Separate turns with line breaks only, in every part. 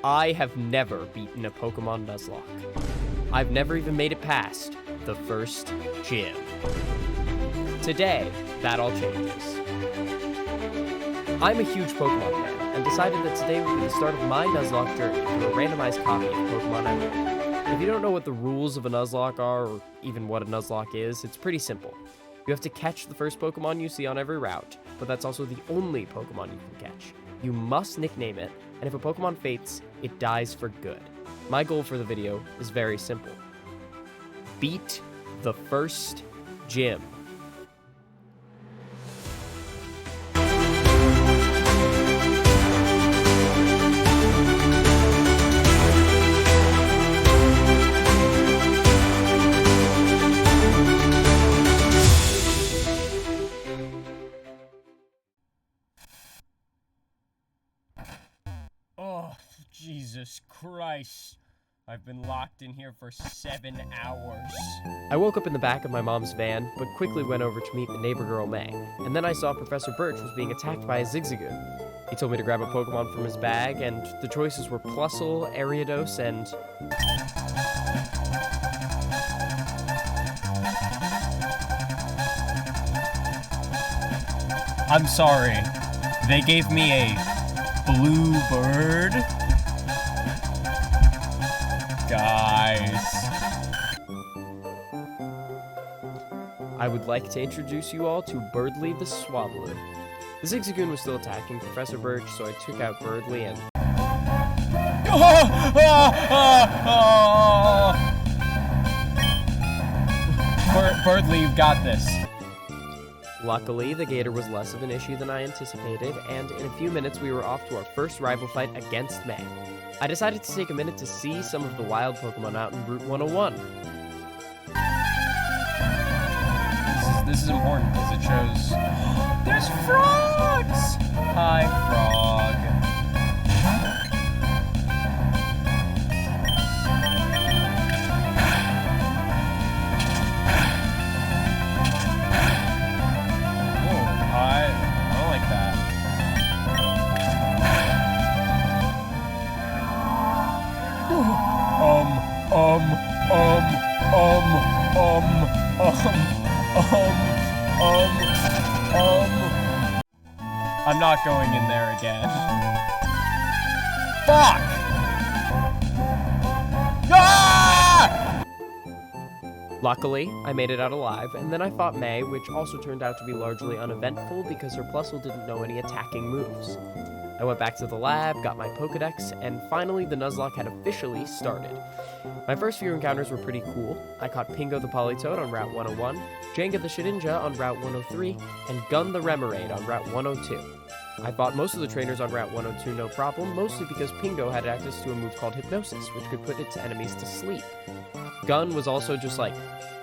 I have never beaten a Pokemon Nuzlocke. I've never even made it past the first gym. Today, that all changes. I'm a huge Pokemon fan, and decided that today would be the start of my Nuzlocke journey through a randomized copy of Pokemon Emerald. If you don't know what the rules of a Nuzlocke are, or even what a Nuzlocke is, it's pretty simple. You have to catch the first Pokemon you see on every route, but that's also the only Pokemon you can catch. You must nickname it, and if a Pokemon faints, it dies for good. My goal for the video is very simple. Beat the first gym.
Oh, Jesus Christ. I've been locked in here for 7 hours.
I woke up in the back of my mom's van, but quickly went over to meet the neighbor girl May, and then I saw Professor Birch was being attacked by a Zigzagoon. He told me to grab a Pokemon from his bag, and the choices were Plusle, Ariados, and...
I'm sorry. They gave me a blue bird? Guys.
I would like to introduce you all to Birdly the Swablu. The Zigzagoon was still attacking Professor Birch, so I took out Birdly and...
Birdly, you've got this.
Luckily, the gator was less of an issue than I anticipated, and in a few minutes we were off to our first rival fight against May. I decided to take a minute to see some of the wild Pokemon out in Route 101.
This is important because it shows... There's frogs! Hi, frog. I'm not going in there again. Fuck! Ah!
Luckily, I made it out alive, and then I fought May, which also turned out to be largely uneventful because her Plusle didn't know any attacking moves. I went back to the lab, got my Pokedex, and finally the Nuzlocke had officially started. My first few encounters were pretty cool. I caught Pingo the Politoed on Route 101, Jenga the Shedinja on Route 103, and Gun the Remoraid on Route 102. I fought most of the trainers on Route 102 no problem, mostly because Pingo had access to a move called Hypnosis, which could put its enemies to sleep. Gun was also just,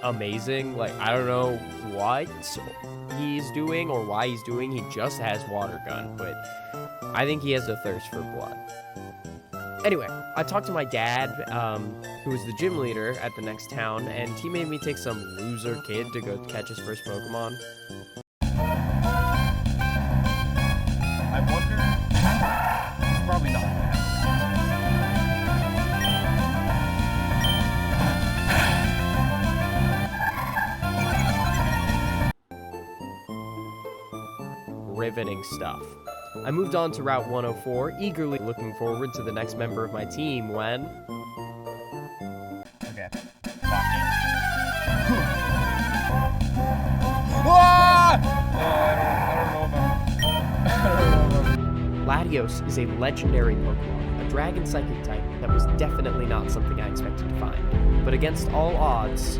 amazing. I don't know what he's doing or why he's doing. He just has Water Gun, but I think he has a thirst for blood. Anyway, I talked to my dad, who was the gym leader at the next town, and he made me take some loser kid to go catch his first Pokemon.
I wonder... Probably not.
Riveting stuff. I moved on to Route 104, eagerly looking forward to the next member of my team when...
Okay. Lock in. Ah! I don't know.
Latios is a legendary Pokemon, a dragon psychic type that was definitely not something I expected to find. But against all odds...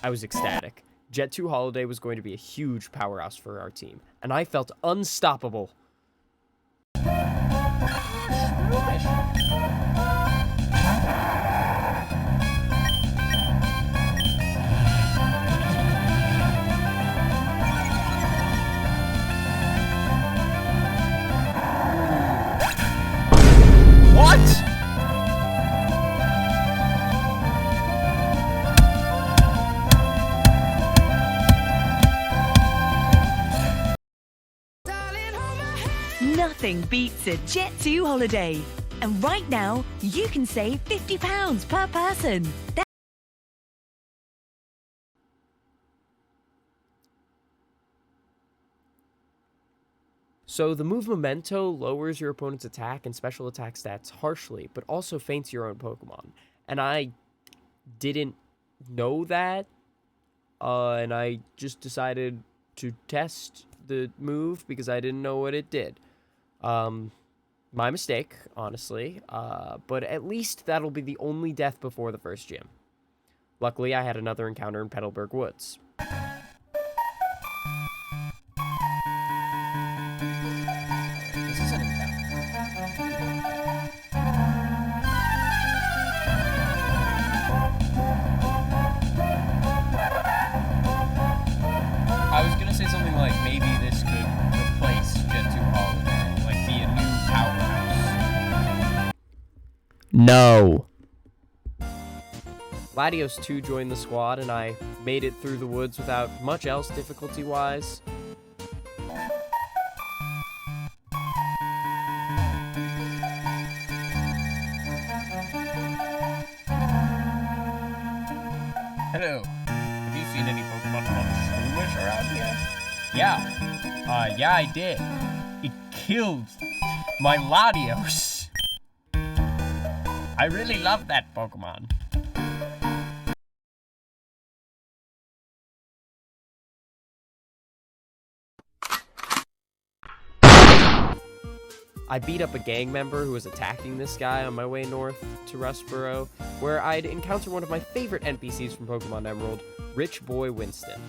I was ecstatic. Jet 2 Holiday was going to be a huge powerhouse for our team, and I felt unstoppable.
What?
nothing beats a Jet2 holiday. And right now, you can save £50 per person.
So the move Memento lowers your opponent's attack and special attack stats harshly, but also faints your own Pokemon. And I didn't know that, and I just decided to test the move because I didn't know what it did. My mistake, honestly, but at least that'll be the only death before the first gym. Luckily, I had another encounter in Petalburg Woods.
This is an encounter. I was gonna say something like maybe this could replace Jet2 Holiday, like be a new powerhouse.
No. Latios 2 joined the squad, and I made it through the woods without much else difficulty-wise.
Hello. Have you seen any Pokemon called Shroomish around here? Yeah, I did. It killed my Latios. I really love that Pokemon.
I beat up a gang member who was attacking this guy on my way north to Rustboro, where I'd encounter one of my favorite NPCs from Pokemon Emerald, Rich Boy Winston.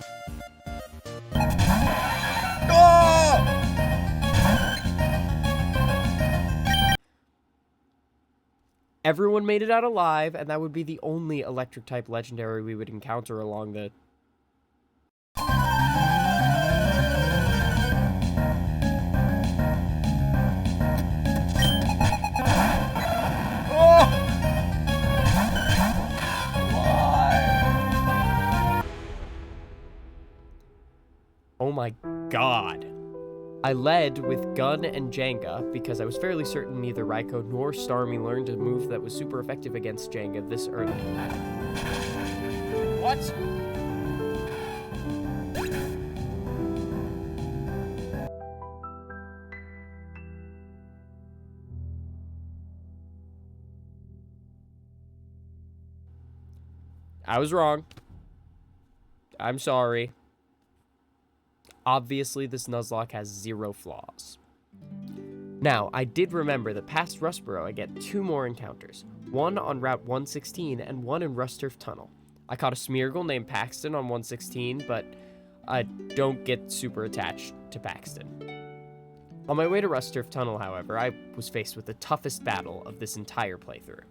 Everyone made it out alive, and that would be the only electric-type legendary we would encounter along the... Oh my god. I led with Gun and Jenga because I was fairly certain neither Raikou nor Starmie learned a move that was super effective against Jenga this early.
What?
I was wrong. I'm sorry. Obviously, this Nuzlocke has 0 flaws. Now, I did remember that past Rustboro I get 2 more encounters, one on Route 116 and one in Rusturf Tunnel. I caught a Smeargle named Paxton on 116, but I don't get super attached to Paxton. On my way to Rusturf Tunnel, however, I was faced with the toughest battle of this entire playthrough.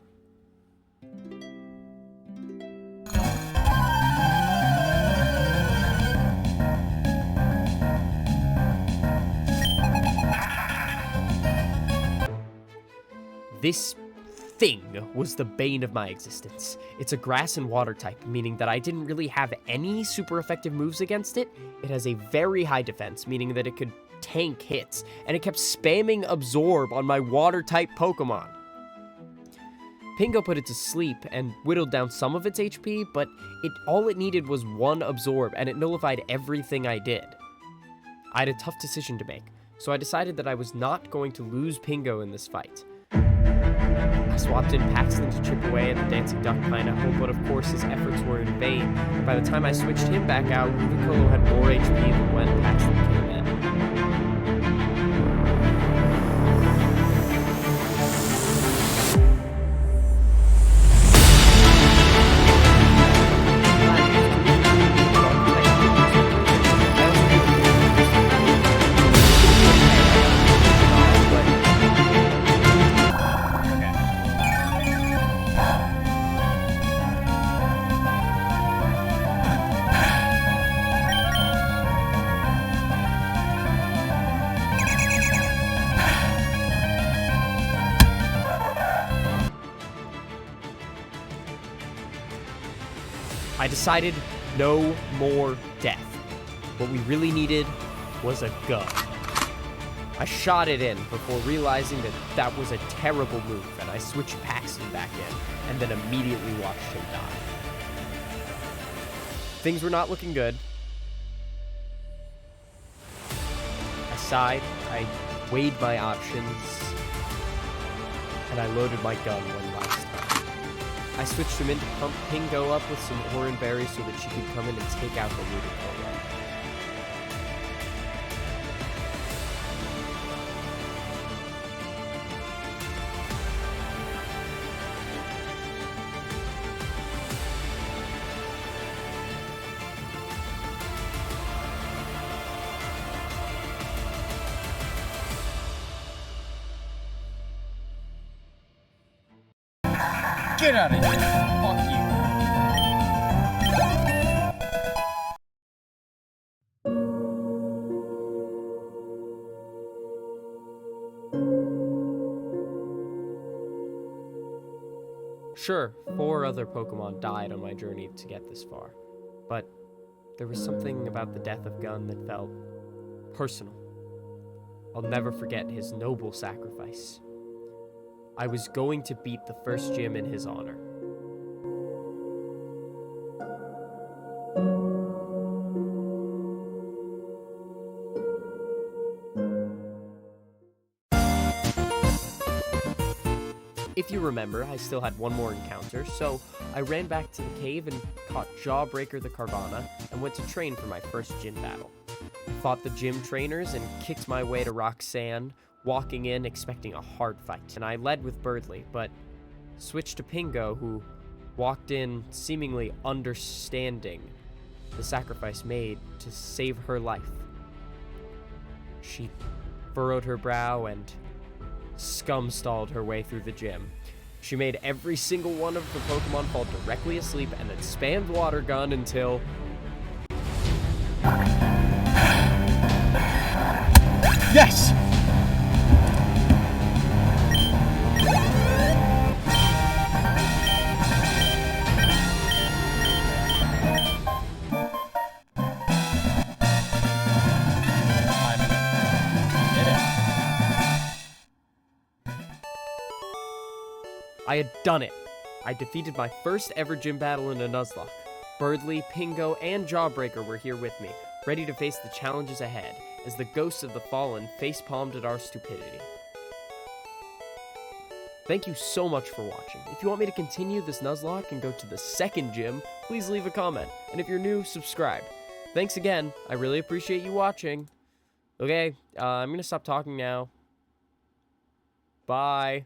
This thing was the bane of my existence. It's a grass and water type, meaning that I didn't really have any super effective moves against it. It has a very high defense, meaning that it could tank hits, and it kept spamming Absorb on my water type Pokemon. Pingo put it to sleep and whittled down some of its HP, but all it needed was 1 Absorb, and it nullified everything I did. I had a tough decision to make, so I decided that I was not going to lose Pingo in this fight. I swapped in Paxton to chip away at the Dancing Duck Pineapple, but of course his efforts were in vain, and by the time I switched him back out, Ludicolo had more HP than when Paxton came in. I decided no more death. What we really needed was a gun. I shot it in before realizing that that was a terrible move, and I switched Paxton back in, and then immediately watched him die. Things were not looking good. I sighed, I weighed my options, and I loaded my gun one last time. I switched him in to pump Pingo up with some oran berries so that she could come in and take out the looter program.
Get out of here! Fuck you!
Sure, 4 other Pokemon died on my journey to get this far, but there was something about the death of Gun that felt personal. I'll never forget his noble sacrifice. I was going to beat the first gym in his honor. If you remember, I still had one more encounter, so I ran back to the cave and caught Jawbreaker the Carvana and went to train for my first gym battle. Fought the gym trainers and kicked my way to Roxanne, walking in expecting a hard fight. And I led with Birdly, but switched to Pingo, who walked in seemingly understanding the sacrifice made to save her life. She furrowed her brow and scum-stalled her way through the gym. She made every single one of the Pokemon fall directly asleep and then spammed Water Gun until...
Yes!
I had done it. I defeated my first ever gym battle in a Nuzlocke. Birdly, Pingo, and Jawbreaker were here with me, ready to face the challenges ahead, as the ghosts of the fallen face-palmed at our stupidity. Thank you so much for watching. If you want me to continue this Nuzlocke and go to the second gym, please leave a comment. And if you're new, subscribe. Thanks again. I really appreciate you watching. Okay, I'm gonna stop talking now. Bye.